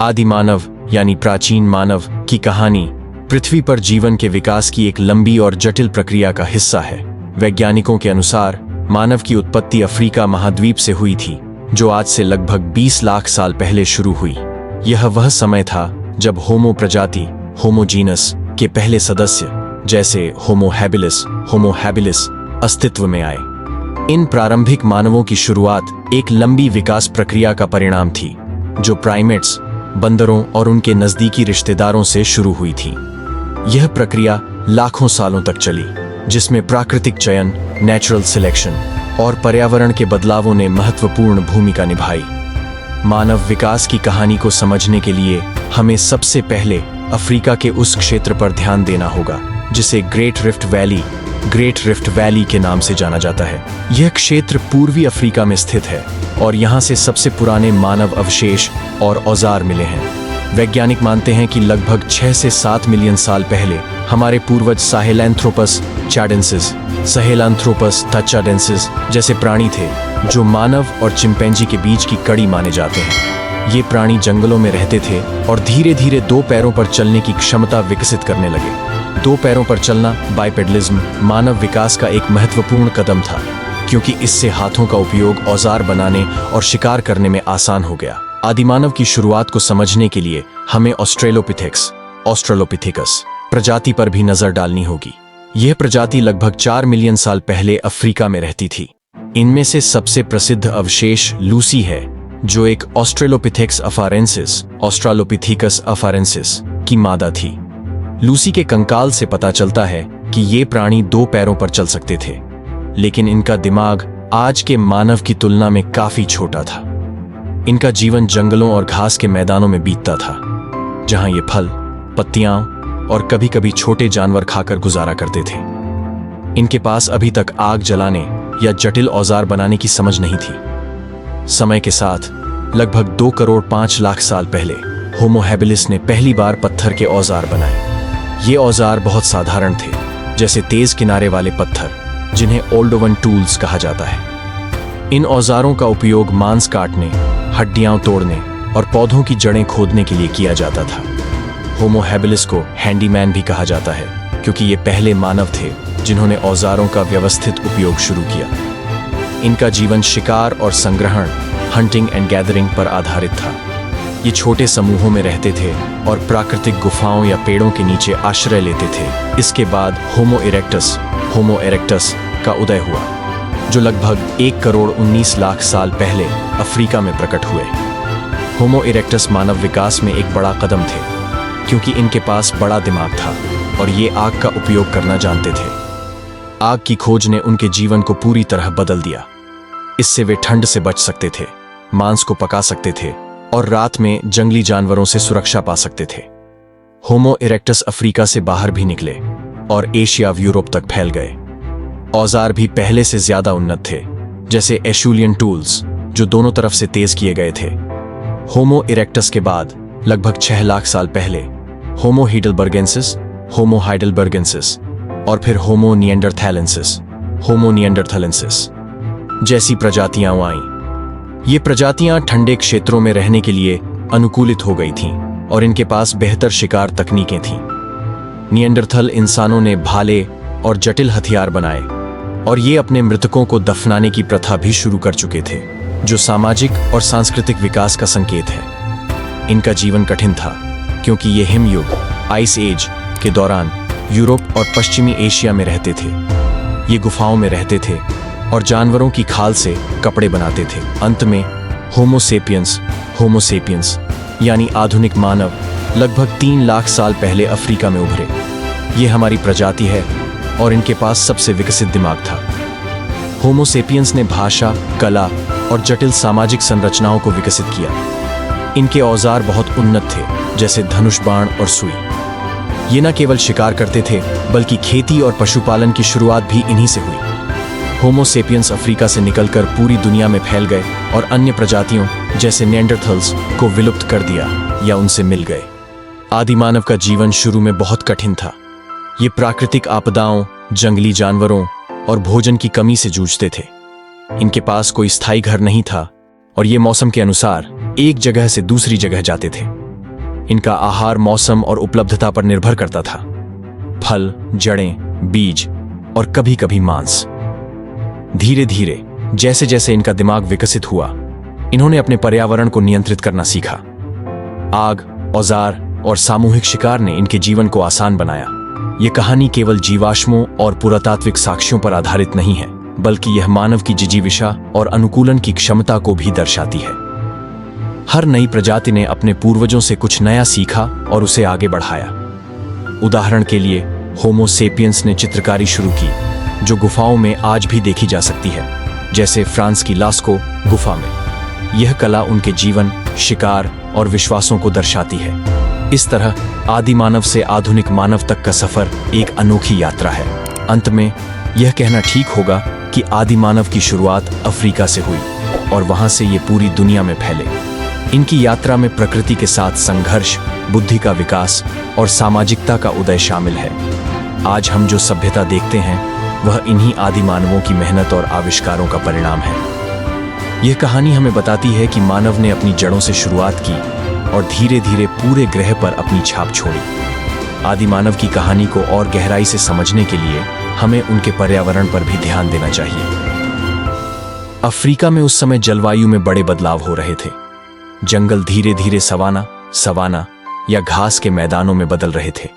आदि मानव यानी प्राचीन मानव की कहानी पृथ्वी पर जीवन के विकास की एक लंबी और जटिल प्रक्रिया का हिस्सा है। वैज्ञानिकों के अनुसार मानव की उत्पत्ति अफ्रीका महाद्वीप से हुई थी, जो आज से लगभग 20 लाख साल पहले शुरू हुई। यह वह समय था जब होमो प्रजाति होमोजीनस के पहले सदस्य जैसे होमो हैबिलिस अस्तित्व में आए। इन प्रारंभिक मानवों की शुरुआत एक लंबी विकास प्रक्रिया का परिणाम थी, जो प्राइमेट्स, बंदरों और उनके नजदीकी रिश्तेदारों से शुरू हुई थी। यह प्रक्रिया लाखों सालों तक चली, जिसमें प्राकृतिक चयन, नेचुरल सिलेक्शन और पर्यावरण के बदलावों ने महत्वपूर्ण भूमिका निभाई। मानव विकास की कहानी को समझने के लिए हमें सबसे पहले अफ्रीका के उस क्षेत्र पर ध्यान देना होगा जिसे ग्रेट रिफ्ट वैली के नाम से जाना जाता है। यह क्षेत्र पूर्वी अफ्रीका में स्थित है और यहाँ से सबसे पुराने मानव अवशेष और औजार मिले हैं। वैज्ञानिक मानते हैं कि लगभग 6 से 7 मिलियन साल पहले हमारे पूर्वज साहेलैंथ्रोपस तचाडेंसिस जैसे प्राणी थे, जो मानव और चिंपैंजी के बीच की कड़ी माने जाते हैं। ये प्राणी जंगलों में रहते थे और धीरे धीरे 2 पैरों पर चलने की क्षमता विकसित करने लगे। 2 पैरों पर चलना, बाइपेडलिज्म, मानव विकास का एक महत्वपूर्ण कदम था, क्योंकि इससे हाथों का उपयोग औजार बनाने और शिकार करने में आसान हो गया। आदिमानव की शुरुआत को समझने के लिए हमें ऑस्ट्रेलोपिथेकस प्रजाति पर भी नजर डालनी होगी। यह प्रजाति लगभग 4 मिलियन साल पहले अफ्रीका में रहती थी। इनमें से सबसे प्रसिद्ध अवशेष लूसी है, जो एक ऑस्ट्रालोपिथेकस अफारेंसिस की मादा थी। लूसी के कंकाल से पता चलता है कि ये प्राणी 2 पैरों पर चल सकते थे, लेकिन इनका दिमाग आज के मानव की तुलना में काफी छोटा था। इनका जीवन जंगलों और घास के मैदानों में बीतता था, जहां ये फल, पत्तियां और कभी कभी छोटे जानवर खाकर गुजारा करते थे। इनके पास अभी तक आग जलाने या जटिल औजार बनाने की समझ नहीं थी। समय के साथ लगभग 2 करोड़ 5 लाख साल पहले होमो हैबिलिस ने पहली बार पत्थर के औजार बनाए। ये औजार बहुत साधारण थे, जैसे तेज किनारे वाले पत्थर, जिन्हें ओल्डोवन टूल्स कहा जाता है। इन औजारों का उपयोग मांस काटने, हड्डियां तोड़ने और पौधों की जड़ें खोदने के लिए किया जाता था। होमो हैबिलिस को हैंडीमैन भी कहा जाता है, क्योंकि ये पहले मानव थे जिन्होंने औजारों का व्यवस्थित उपयोग शुरू किया। इनका जीवन शिकार और संग्रहण, हंटिंग एंड गैदरिंग पर आधारित था। ये छोटे समूहों में रहते थे और प्राकृतिक गुफाओं या पेड़ों के नीचे आश्रय लेते थे। इसके बाद होमो इरेक्टस का उदय हुआ, जो लगभग 1 करोड़ 19 लाख साल पहले अफ्रीका में प्रकट हुए। होमो इरेक्टस मानव विकास में एक बड़ा कदम थे, क्योंकि इनके पास बड़ा दिमाग था और ये आग का उपयोग करना जानते थे। आग की खोज ने उनके जीवन को पूरी तरह बदल दिया। इससे वे ठंड से बच सकते थे, मांस को पका सकते थे और रात में जंगली जानवरों से सुरक्षा पा सकते थे। होमो इरेक्टस अफ्रीका से बाहर भी निकले और एशिया यूरोप तक फैल गए। औजार भी पहले से ज्यादा उन्नत थे, जैसे एशुलियन टूल्स, जो दोनों तरफ से तेज किए गए थे। होमो इरेक्टस के बाद लगभग 6 लाख साल पहले होमो हाइडेलबर्गेंसिस और फिर होमो निएंडरथैलेंसिस जैसी प्रजातियां आईं। ये प्रजातियां ठंडे क्षेत्रों में रहने के लिए अनुकूलित हो गई थीं और इनके पास बेहतर शिकार तकनीकें थीं। निएंडरथल इंसानों ने भाले और जटिल हथियार बनाए और ये अपने मृतकों को दफनाने की प्रथा भी शुरू कर चुके थे, जो सामाजिक और सांस्कृतिक विकास का संकेत है। इनका जीवन कठिन था, क्योंकि ये हिमयुग आइस एज के दौरान यूरोप और पश्चिमी एशिया में रहते थे। ये गुफाओं में रहते थे और जानवरों की खाल से कपड़े बनाते थे। अंत में होमोसेपियंस यानी आधुनिक मानव लगभग 3 लाख साल पहले अफ्रीका में उभरे। ये हमारी प्रजाति है और इनके पास सबसे विकसित दिमाग था। होमोसेपियंस ने भाषा, कला और जटिल सामाजिक संरचनाओं को विकसित किया। इनके औजार बहुत उन्नत थे, जैसे धनुष, बाण और सुई। ये न केवल शिकार करते थे, बल्कि खेती और पशुपालन की शुरुआत भी इन्हीं से हुई। होमो सेपियंस अफ्रीका से निकलकर पूरी दुनिया में फैल गए और अन्य प्रजातियों जैसे निएंडरथल्स को विलुप्त कर दिया या उनसे मिल गए। आदिमानव का जीवन शुरू में बहुत कठिन था। ये प्राकृतिक आपदाओं, जंगली जानवरों और भोजन की कमी से जूझते थे। इनके पास कोई स्थायी घर नहीं था और ये मौसम के अनुसार एक जगह से दूसरी जगह जाते थे। इनका आहार मौसम और उपलब्धता पर निर्भर करता था। फल, जड़ें, बीज और कभी कभी मांस। धीरे धीरे जैसे जैसे इनका दिमाग विकसित हुआ, इन्होंने अपने पर्यावरण को नियंत्रित करना सीखा। आग, औजार और सामूहिक शिकार ने इनके जीवन को आसान बनाया। यह कहानी केवल जीवाश्मों और पुरातात्विक साक्ष्यों पर आधारित नहीं है, बल्कि यह मानव की जिजीविषा और अनुकूलन की क्षमता को भी दर्शाती है। हर नई प्रजाति ने अपने पूर्वजों से कुछ नया सीखा और उसे आगे बढ़ाया। उदाहरण के लिए होमो सेपियंस ने चित्रकारी शुरू की, जो गुफाओं में आज भी देखी जा सकती है, जैसे फ्रांस की लास्को गुफा में। यह कला उनके जीवन, शिकार और विश्वासों को दर्शाती है। इस तरह आदि मानव से आधुनिक मानव तक का सफर एक अनोखी यात्रा है। अंत में यह कहना ठीक होगा कि आदि मानव की शुरुआत अफ्रीका से हुई और वहां से ये पूरी दुनिया में फैले। इनकी यात्रा में प्रकृति के साथ संघर्ष, बुद्धि का विकास और सामाजिकता का उदय शामिल है। आज हम जो सभ्यता देखते हैं वह इन्हीं आदि मानवों की मेहनत और आविष्कारों का परिणाम है। यह कहानी हमें बताती है कि मानव ने अपनी जड़ों से शुरुआत की और धीरे धीरे पूरे ग्रह पर अपनी छाप छोड़ी। आदि मानव की कहानी को और गहराई से समझने के लिए हमें उनके पर्यावरण पर भी ध्यान देना चाहिए। अफ्रीका में उस समय जलवायु में बड़े बदलाव हो रहे थे। जंगल धीरे धीरे सवाना या घास के मैदानों में बदल रहे थे।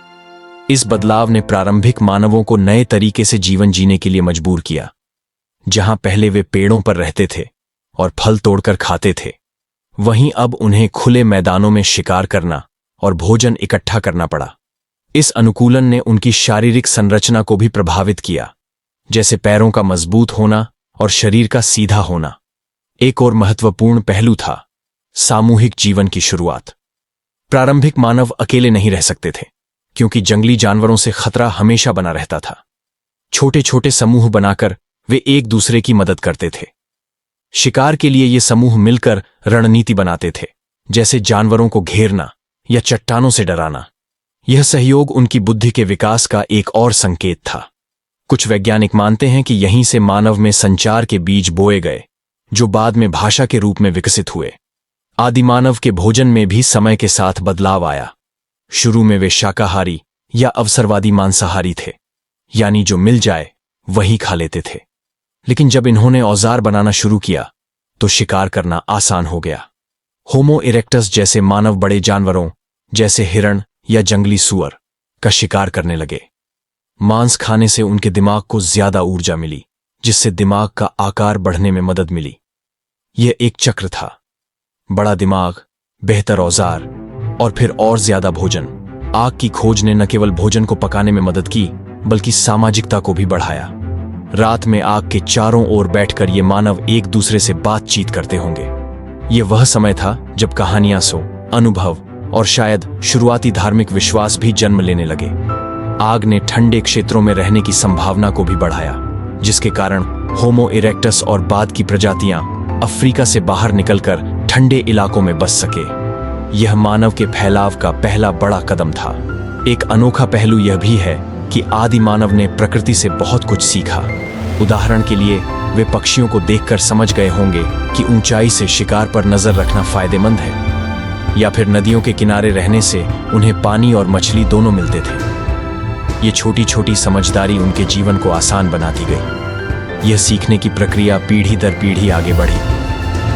इस बदलाव ने प्रारंभिक मानवों को नए तरीके से जीवन जीने के लिए मजबूर किया। जहां पहले वे पेड़ों पर रहते थे और फल तोड़कर खाते थे, वहीं अब उन्हें खुले मैदानों में शिकार करना और भोजन इकट्ठा करना पड़ा। इस अनुकूलन ने उनकी शारीरिक संरचना को भी प्रभावित किया, जैसे पैरों का मजबूत होना और शरीर का सीधा होना। एक और महत्वपूर्ण पहलू था सामूहिक जीवन की शुरुआत। प्रारंभिक मानव अकेले नहीं रह सकते थे, क्योंकि जंगली जानवरों से खतरा हमेशा बना रहता था। छोटे छोटे समूह बनाकर वे एक दूसरे की मदद करते थे। शिकार के लिए ये समूह मिलकर रणनीति बनाते थे, जैसे जानवरों को घेरना या चट्टानों से डराना। यह सहयोग उनकी बुद्धि के विकास का एक और संकेत था। कुछ वैज्ञानिक मानते हैं कि यहीं से मानव में संचार के बीज बोए गए, जो बाद में भाषा के रूप में विकसित हुए। आदि मानव के भोजन में भी समय के साथ बदलाव आया। शुरू में वे शाकाहारी या अवसरवादी मांसाहारी थे, यानी जो मिल जाए वही खा लेते थे। लेकिन जब इन्होंने औजार बनाना शुरू किया तो शिकार करना आसान हो गया। होमो इरेक्टस जैसे मानव बड़े जानवरों जैसे हिरण या जंगली सुअर का शिकार करने लगे। मांस खाने से उनके दिमाग को ज्यादा ऊर्जा मिली, जिससे दिमाग का आकार बढ़ने में मदद मिली। यह एक चक्र था। बड़ा दिमाग, बेहतर औजार और फिर और ज्यादा भोजन। आग की खोज ने न केवल भोजन को पकाने में मदद की, बल्कि सामाजिकता को भी बढ़ाया। रात में आग के चारों ओर बैठकर ये मानव एक दूसरे से बातचीत करते होंगे। यह वह समय था जब कहानियां, अनुभव और शायद शुरुआती धार्मिक विश्वास भी जन्म लेने लगे। आग ने ठंडे क्षेत्रों में रहने की संभावना को भी बढ़ाया, जिसके कारण होमो इरेक्टस और बाद की प्रजातियां अफ्रीका से बाहर निकलकर ठंडे इलाकों में बस सके। यह मानव के फैलाव का पहला बड़ा कदम था। एक अनोखा पहलू यह भी है कि आदि मानव ने प्रकृति से बहुत कुछ सीखा। उदाहरण के लिए वे पक्षियों को देखकर समझ गए होंगे कि ऊंचाई से शिकार पर नजर रखना फायदेमंद है, या फिर नदियों के किनारे रहने से उन्हें पानी और मछली दोनों मिलते थे। ये छोटी छोटी समझदारी उनके जीवन को आसान बनाती गई। यह सीखने की प्रक्रिया पीढ़ी दर पीढ़ी आगे बढ़ी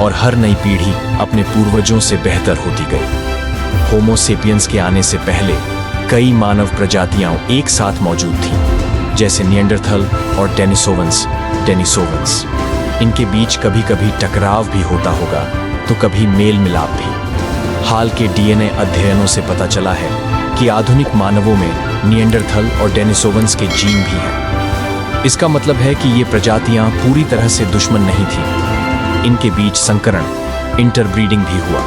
और हर नई पीढ़ी अपने पूर्वजों से बेहतर होती गई। होमो सेपियंस के आने से पहले कई मानव प्रजातियां एक साथ मौजूद थीं, जैसे निएंडरथल और डेनिसोवंस। इनके बीच कभी कभी टकराव भी होता होगा, तो कभी मेल मिलाप भी। हाल के डीएनए अध्ययनों से पता चला है कि आधुनिक मानवों में निएंडरथल और डेनिसोवंस के जीन भी हैं। इसका मतलब है कि ये प्रजातियां पूरी तरह से दुश्मन नहीं थीं। इनके बीच संकरण, इंटरब्रीडिंग भी हुआ।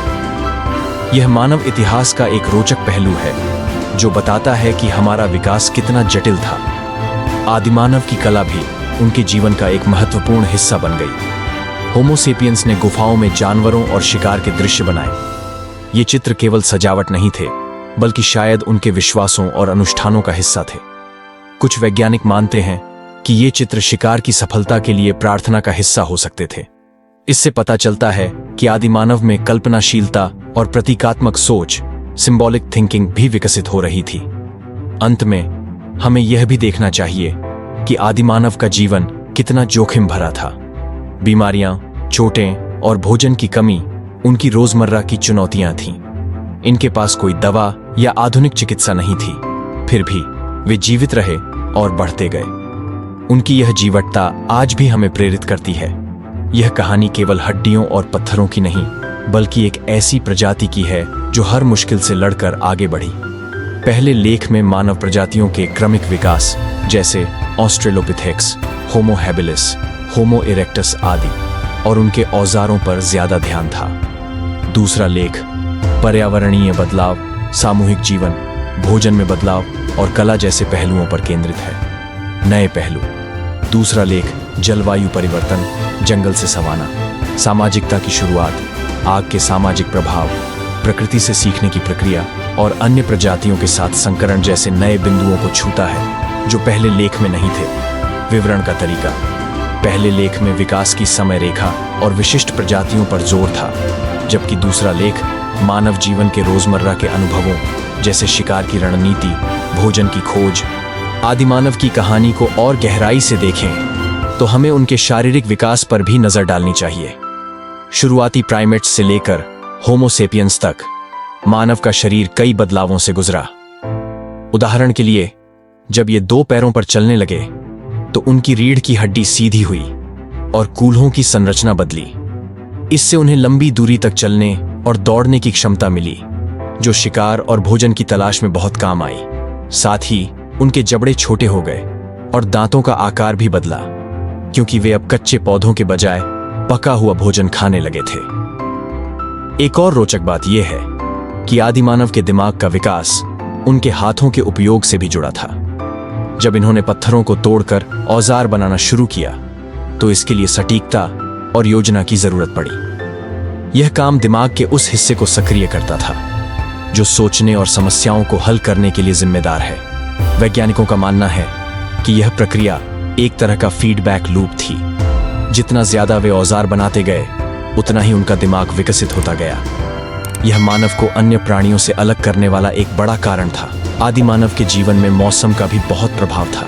यह मानव इतिहास का एक रोचक पहलू है, जो बताता है कि हमारा विकास कितना जटिल था। आदिमानव की कला भी उनके जीवन का एक महत्वपूर्ण हिस्सा बन गई। होमो सेपियंस ने गुफाओं में जानवरों और शिकार के दृश्य बनाए। ये चित्र केवल सजावट नहीं थे, बल्कि शायद उनके विश्वासों और अनुष्ठानों का हिस्सा थे। कुछ वैज्ञानिक मानते हैं कि ये चित्र शिकार की सफलता के लिए प्रार्थना का हिस्सा हो सकते थे। इससे पता चलता है कि आदिमानव में कल्पनाशीलता और प्रतीकात्मक सोच सिंबॉलिक थिंकिंग भी विकसित हो रही थी। अंत में हमें यह भी देखना चाहिए कि आदिमानव का जीवन कितना जोखिम भरा था। बीमारियां, चोटें और भोजन की कमी उनकी रोजमर्रा की चुनौतियां थीं। इनके पास कोई दवा या आधुनिक चिकित्सा नहीं थी, फिर भी वे जीवित रहे और बढ़ते गए। उनकी यह जीवटता आज भी हमें प्रेरित करती है। यह कहानी केवल हड्डियों और पत्थरों की नहीं, बल्कि एक ऐसी प्रजाति की है जो हर मुश्किल से लड़कर आगे बढ़ी। पहले लेख में मानव प्रजातियों के क्रमिक विकास, जैसे ऑस्ट्रेलोपिथेक्स, होमो हैबिलिस, होमो इरेक्टस आदि, और उनके औजारों पर ज्यादा ध्यान था। दूसरा लेख पर्यावरणीय बदलाव, सामूहिक जीवन, भोजन में बदलाव और कला जैसे पहलुओं पर केंद्रित है। नए पहलू। दूसरा लेख जलवायु परिवर्तन, जंगल से सवाना, सामाजिकता की शुरुआत, आग के सामाजिक प्रभाव, प्रकृति से सीखने की प्रक्रिया और अन्य प्रजातियों के साथ संकरण जैसे नए बिंदुओं को छूता है जो पहले लेख में नहीं थे। विवरण का तरीका। पहले लेख में विकास की समय रेखा और विशिष्ट प्रजातियों पर जोर था, जबकि दूसरा लेख मानव जीवन के रोजमर्रा के अनुभवों, जैसे शिकार की रणनीति, भोजन की खोज। आदिमानव की कहानी को और गहराई से देखें तो हमें उनके शारीरिक विकास पर भी नजर डालनी चाहिए। शुरुआती प्राइमेट्स से लेकर होमो सेपियंस तक मानव का शरीर कई बदलावों से गुजरा। उदाहरण के लिए, जब ये दो पैरों पर चलने लगे तो उनकी रीढ़ की हड्डी सीधी हुई और कूल्हों की संरचना बदली। इससे उन्हें लंबी दूरी तक चलने और दौड़ने की क्षमता मिली, जो शिकार और भोजन की तलाश में बहुत काम आई। साथ ही उनके जबड़े छोटे हो गए और दांतों का आकार भी बदला, क्योंकि वे अब कच्चे पौधों के बजाय पका हुआ भोजन खाने लगे थे। एक और रोचक बात यह है कि आदिमानव के दिमाग का विकास उनके हाथों के उपयोग से भी जुड़ा था। जब इन्होंने पत्थरों को तोड़कर औजार बनाना शुरू किया तो इसके लिए सटीकता और योजना की जरूरत पड़ी। यह काम दिमाग के उस हिस्से को सक्रिय करता था जो सोचने और समस्याओं को हल करने के लिए जिम्मेदार है। वैज्ञानिकों का मानना है कि यह प्रक्रिया एक तरह का फीडबैक लूप थी। जितना ज्यादा वे औजार बनाते गए, उतना ही उनका दिमाग विकसित होता गया। यह मानव को अन्य प्राणियों से अलग करने वाला एक बड़ा कारण था। आदिमानव के जीवन में मौसम का भी बहुत प्रभाव था।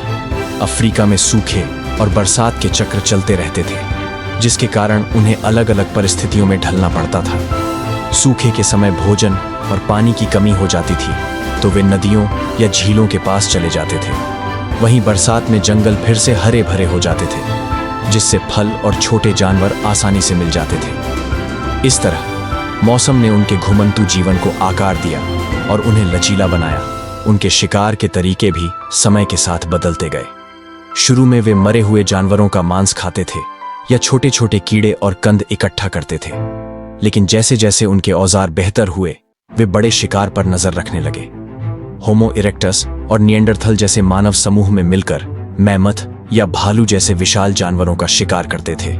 अफ्रीका में सूखे और बरसात के चक्र चलते रहते थे, जिसके कारण उन्हें अलग अलग परिस्थितियों में ढलना पड़ता था। सूखे के समय भोजन और पानी की कमी हो जाती थी तो वे नदियों या झीलों के पास चले जाते थे। वहीं बरसात में जंगल फिर से हरे भरे हो जाते थे, जिससे फल और छोटे जानवर आसानी से मिल जाते थे। इस तरह मौसम ने उनके घुमंतू जीवन को आकार दिया और उन्हें लचीला बनाया। उनके शिकार के तरीके भी समय के साथ बदलते गए। शुरू में वे मरे हुए जानवरों का मांस खाते थे या छोटे छोटे कीड़े और कंद इकट्ठा करते थे, लेकिन जैसे जैसे उनके औजार बेहतर हुए, वे बड़े शिकार पर नजर रखने लगे। होमो इरेक्टस और निएंडरथल जैसे मानव समूह में मिलकर मैमथ या भालू जैसे विशाल जानवरों का शिकार करते थे।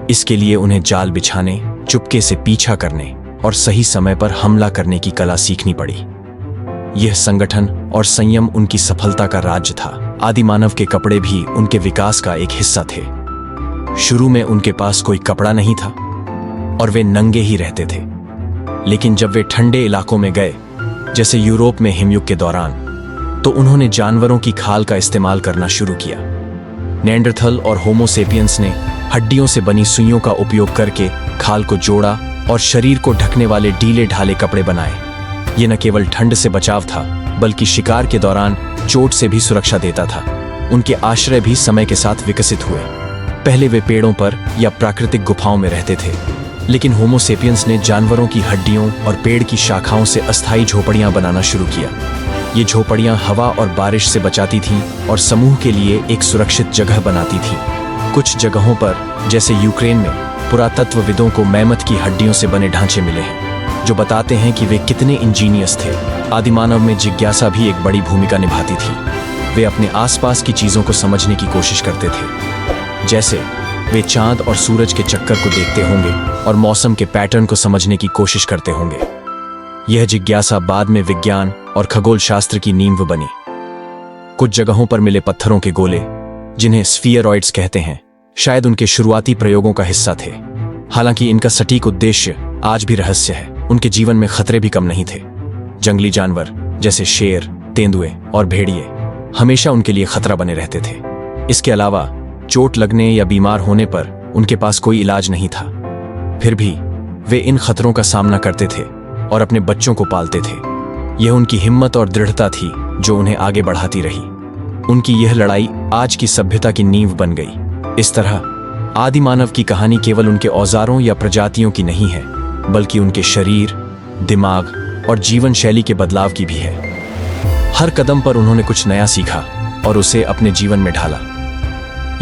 इसके लिए उन्हें जाल बिछाने, चुपके से पीछा करने और सही समय पर हमला करने की कला सीखनी पड़ी। यह संगठन और संयम उनकी सफलता का राज था। आदिमानव के कपड़े भी उनके विकास का एक हिस्सा थे। शुरू में उनके पास कोई कपड़ा नहीं था और वे नंगे ही रहते थे, लेकिन जब वे ठंडे इलाकों में गए, जैसे यूरोप में हिमयुग के दौरान, तो उन्होंने जानवरों की खाल का इस्तेमाल करना शुरू किया। निएंडरथल और होमो सेपियंस ने हड्डियों से बनी सुइयों का उपयोग करके खाल को जोड़ा और शरीर को ढकने वाले ढीले ढाले कपड़े बनाए। ये न केवल ठंड से बचाव था, बल्कि शिकार के दौरान चोट से भी सुरक्षा देता था। उनके आश्रय भी समय के साथ विकसित हुए। पहले वे पेड़ों पर या प्राकृतिक गुफाओं में रहते थे, लेकिन होमो सेपियंस ने जानवरों की हड्डियों और पेड़ की शाखाओं से अस्थायी झोपड़ियां बनाना शुरू किया। ये झोपड़ियां हवा और बारिश से बचाती थीं और समूह के लिए एक सुरक्षित जगह बनाती थीं। कुछ जगहों पर, जैसे यूक्रेन में, पुरातत्वविदों को मैमथ की हड्डियों से बने ढांचे मिले हैं, जो बताते हैं कि वे कितने इंजीनियस थे। आदिमानव में जिज्ञासा भी एक बड़ी भूमिका निभाती थी। वे अपने आसपास की चीजों को समझने की कोशिश करते थे। जैसे वे चांद और सूरज के चक्कर को देखते होंगे और मौसम के पैटर्न को समझने की कोशिश करते होंगे। यह जिज्ञासा बाद में विज्ञान और खगोल शास्त्र की नींव बनी। कुछ जगहों पर मिले पत्थरों के गोले, जिन्हें स्फीयरॉइड्स कहते हैं, शायद उनके शुरुआती प्रयोगों का हिस्सा थे। हालांकि इनका सटीक उद्देश्य आज भी रहस्य है। उनके जीवन में खतरे भी कम नहीं थे। जंगली जानवर जैसे शेर, तेंदुए और भेड़िए हमेशा उनके लिए खतरा बने रहते थे। इसके अलावा चोट लगने या बीमार होने पर उनके पास कोई इलाज नहीं था। फिर भी वे इन खतरों का सामना करते थे और अपने बच्चों को पालते थे। यह उनकी हिम्मत और दृढ़ता थी जो उन्हें आगे बढ़ाती रही। उनकी यह लड़ाई आज की सभ्यता की नींव बन गई। इस तरह आदि मानव की कहानी केवल उनके औजारों या प्रजातियों की नहीं है, बल्कि उनके शरीर, दिमाग और जीवन शैली के बदलाव की भी है। हर कदम पर उन्होंने कुछ नया सीखा और उसे अपने जीवन में ढाला।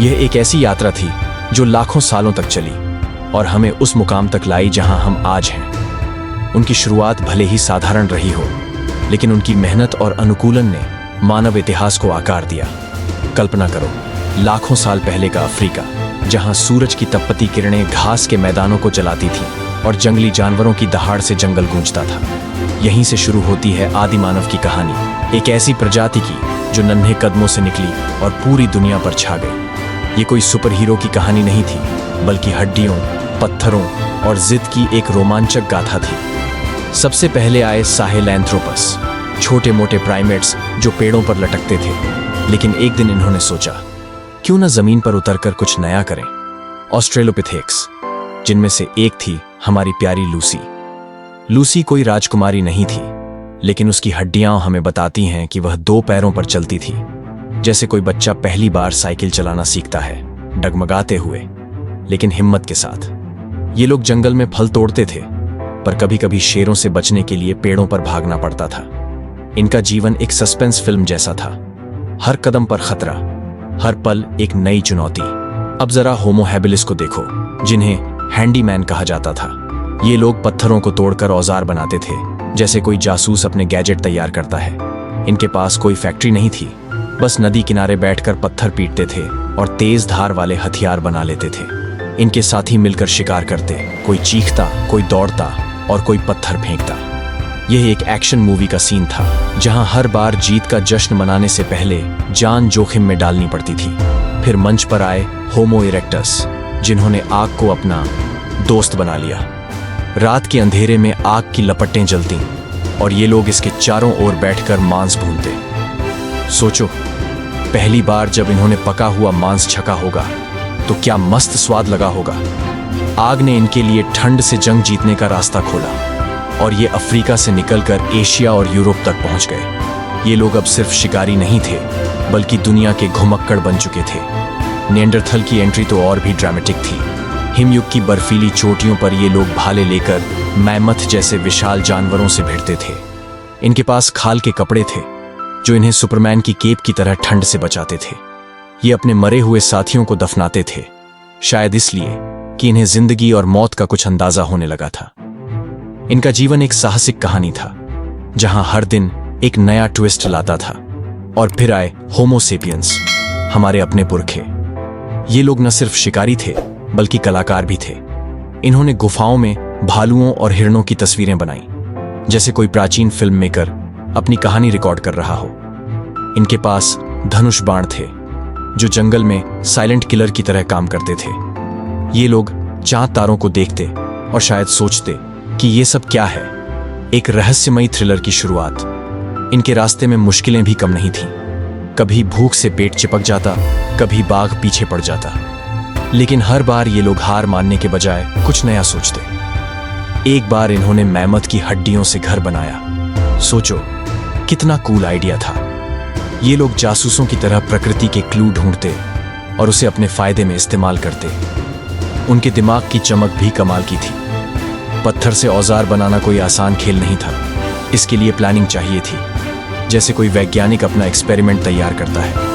यह एक ऐसी यात्रा थी जो लाखों सालों तक चली और हमें उस मुकाम तक लाई जहां हम आज हैं। उनकी शुरुआत भले ही साधारण रही हो, लेकिन उनकी मेहनत और अनुकूलन ने मानव इतिहास को आकार दिया। कल्पना करो, लाखों साल पहले का अफ्रीका, जहां सूरज की तपती किरणें घास के मैदानों को जलाती थीं और जंगली जानवरों की दहाड़ से जंगल गूंजता था। यहीं से शुरू होती है आदि मानव की कहानी, एक ऐसी प्रजाति की जो नन्हे कदमों से निकली और पूरी दुनिया पर छा गई। ये कोई सुपर हीरो की कहानी नहीं थी, बल्कि हड्डियों, पत्थरों और जिद की एक रोमांचक गाथा थी। सबसे पहले आए साहेलैंथ्रोपस, छोटे मोटे प्राइमेट्स जो पेड़ों पर लटकते थे। लेकिन एक दिन इन्होंने सोचा, क्यों न जमीन पर उतरकर कुछ नया करें। ऑस्ट्रेलोपिथेक्स, जिनमें से एक थी हमारी प्यारी लूसी। लूसी कोई राजकुमारी नहीं थी, लेकिन उसकी हड्डियां हमें बताती हैं कि वह 2 पैरों पर चलती थी, जैसे कोई बच्चा पहली बार साइकिल चलाना सीखता है, डगमगाते हुए लेकिन हिम्मत के साथ। ये लोग जंगल में फल तोड़ते थे, पर कभी कभी शेरों से बचने के लिए पेड़ों पर भागना पड़ता था। इनका जीवन एक सस्पेंस फिल्म जैसा था, हर कदम पर खतरा, हर पल एक नई चुनौती। अब जरा होमो हैबिलिस को देखो, जिन्हें हैंडीमैन कहा जाता था। ये लोग पत्थरों को तोड़कर औजार बनाते थे, जैसे कोई जासूस अपने गैजेट तैयार करता है। इनके पास कोई फैक्ट्री नहीं थी, बस नदी किनारे बैठकर पत्थर पीटते थे और तेज धार वाले हथियार बना लेते थे। इनके साथी मिलकर शिकार करते, कोई चीखता, कोई दौड़ता और कोई पत्थर फेंकता। यह एक एक्शन मूवी का सीन था, जहां हर बार जीत का जश्न मनाने से पहले जान जोखिम में डालनी पड़ती थी। फिर मंच पर आए होमो इरेक्टस, जिन्होंने आग को अपना दोस्त बना लिया। रात के अंधेरे में आग की लपटें जलती और ये लोग इसके चारों ओर बैठकर मांस भूनते। सोचो, पहली बार जब इन्होंने पका हुआ मांस छका होगा तो क्या मस्त स्वाद लगा होगा। आग ने इनके लिए ठंड से जंग जीतने का रास्ता खोला और ये अफ्रीका से निकलकर एशिया और यूरोप तक पहुंच गए। ये लोग अब सिर्फ शिकारी नहीं थे, बल्कि दुनिया के घुमक्कड़ बन चुके थे। निएंडरथल की एंट्री तो और भी ड्रामेटिक थी। हिमयुग की बर्फीली चोटियों पर ये लोग भाले लेकर मैमथ जैसे विशाल जानवरों से भिड़ते थे। इनके पास खाल के कपड़े थे जो इन्हें सुपरमैन की केप की तरह ठंड से बचाते थे। ये अपने मरे हुए साथियों को दफनाते थे, शायद इसलिए कि इन्हें जिंदगी और मौत का कुछ अंदाजा होने लगा था। इनका जीवन एक साहसिक कहानी था, जहां हर दिन एक नया ट्विस्ट लाता था। और फिर आए होमो सेपियंस, हमारे अपने पुरखे। ये लोग न सिर्फ शिकारी थे, बल्कि कलाकार भी थे। इन्होंने गुफाओं में भालुओं और हिरणों की तस्वीरें बनाई, जैसे कोई प्राचीन फिल्म मेकर अपनी कहानी रिकॉर्ड कर रहा हो। इनके पास धनुष बाण थे, जो जंगल में साइलेंट किलर की तरह काम करते थे। ये लोग चांद तारों को देखते और शायद सोचते कि ये सब क्या है, एक रहस्यमयी थ्रिलर की शुरुआत। इनके रास्ते में मुश्किलें भी कम नहीं थीं। कभी भूख से पेट चिपक जाता, कभी बाघ पीछे पड़ जाता, लेकिन हर बार ये लोग हार मानने के बजाय कुछ नया सोचते। एक बार इन्होंने मैमथ की हड्डियों से घर बनाया। सोचो, कितना कूल आइडिया था। ये लोग जासूसों की तरह प्रकृति के क्लू ढूंढते और उसे अपने फायदे में इस्तेमाल करते। उनके दिमाग की चमक भी कमाल की थी। पत्थर से औजार बनाना कोई आसान खेल नहीं था, इसके लिए प्लानिंग चाहिए थी, जैसे कोई वैज्ञानिक अपना एक्सपेरिमेंट तैयार करता है।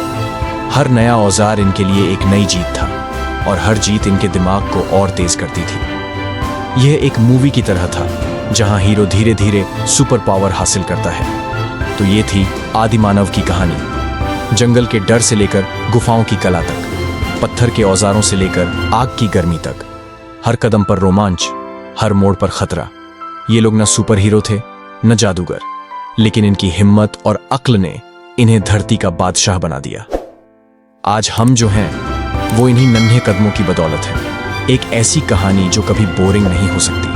हर नया औजार इनके लिए एक नई जीत था और हर जीत इनके दिमाग को और तेज करती थी। यह एक मूवी की तरह था, जहां हीरो धीरे धीरे सुपर पावर हासिल करता है। तो ये थी आदि मानव की कहानी, जंगल के डर से लेकर गुफाओं की कला तक, पत्थर के औजारों से लेकर आग की गर्मी तक। हर कदम पर रोमांच, हर मोड़ पर खतरा। ये लोग न सुपर हीरो थे, न जादूगर, लेकिन इनकी हिम्मत और अक्ल ने इन्हें धरती का बादशाह बना दिया। आज हम जो हैं, वो इन्हीं नन्हे कदमों की बदौलत है। एक ऐसी कहानी जो कभी बोरिंग नहीं हो सकती।